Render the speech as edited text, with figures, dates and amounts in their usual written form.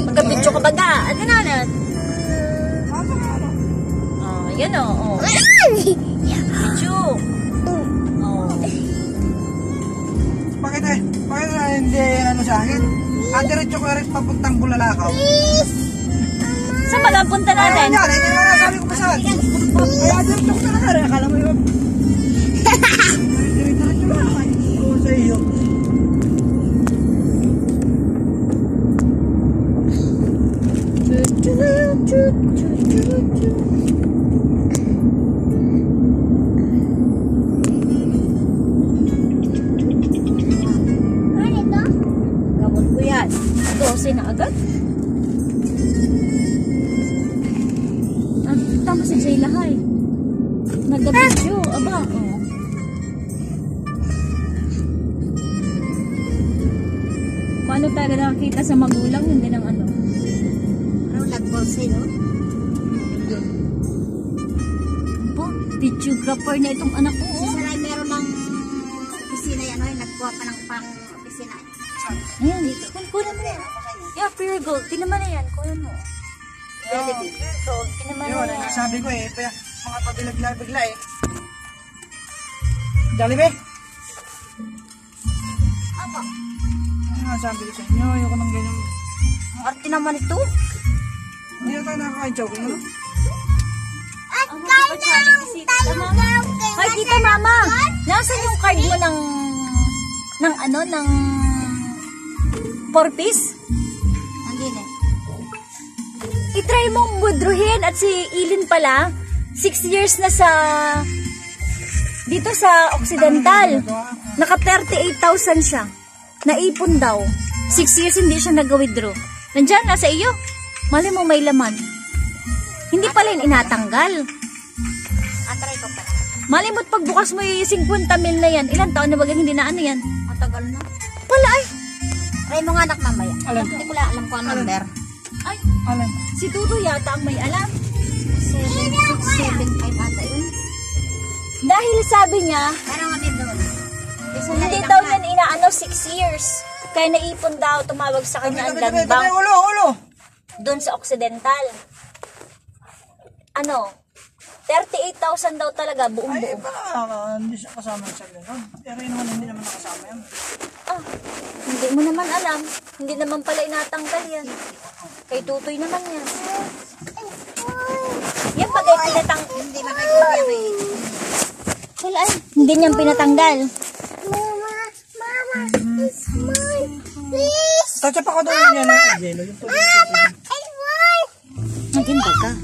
Magka-video ka baga. Ano na na? Yan o. Video. Bakit hindi ano sa akin? Diretso ko rin papuntang Bulalakaw. Saan ba ang punta natin? Ayan, hindi naman sabi ko pa saan. Kaya diretso ko talaga rin. Akala mo yun. Diretso lang. Oo sa iyo. Gamot ko yan. 12 na agad. Tama si Jay Lahay. Nag-video. Aba, Paano tayo nakakita sa magulang? Hindi ng ano. Ano nag-bolsay, no? Videographer na itong anak ko. Si Saray meron ng opisina yan, nagkuha pa ng pang opisina. Ayan, kunin mo yan. Yeah, pure gold. Tinan mo na yan. Kunin mo. Yeah, pure gold. Tinan mo na Yun, yan. sabi ko mga pabilag-bigla Jollibee? Apa? Ano sabi ko sa inyo, ayoko ng ganyan. Ang arte naman ito. Hindi na tayo nakaka-joke, no? Hoy, tita mama, nasaan yung card mo ng 4-piece? Andin eh. I-try mong withdrawin at si Ilin pala, 6 years na dito sa Occidental. Naka 38,000 siya. Naipon daw. 6 years hindi siya nag-withdraw. Nandyan, nasa iyo. Mali mo may laman. Hindi pala yun inatanggal. Atry ko pa. Mali mo't pagbukas mo yung 50 mil na yan. Ilan taon na bagang hindi na ano yan? Matagal na. Pala ay. Try mo nga anak mamaya. Alam. Hindi ko lang alam kung ang number. Ay, Alam. si Tuto yata ang may alam. 7675 ata yun. Dahil sabi niya, Parang ano doon. hindi daw yan inaano 6 years. Kaya naipon daw, tumawag sa kanya ang land bank Ulo! doon sa Occidental. Ano, 38,000 daw talaga, buong Ay, buo. baka hindi siya kasama sa gano'n. Pero yun naman, hindi naman nakasama yan. Ah, hindi mo naman alam. Hindi naman pala inatanggal yan. Kay Tutoy naman yan. Yan pag ay pinatanggal. Hindi makikita yan eh. Wala ay, hindi niyan pinatanggal. Mama, it's mine. Please. Touch up ako doon yan. Jello, yung tubig. Naging baga.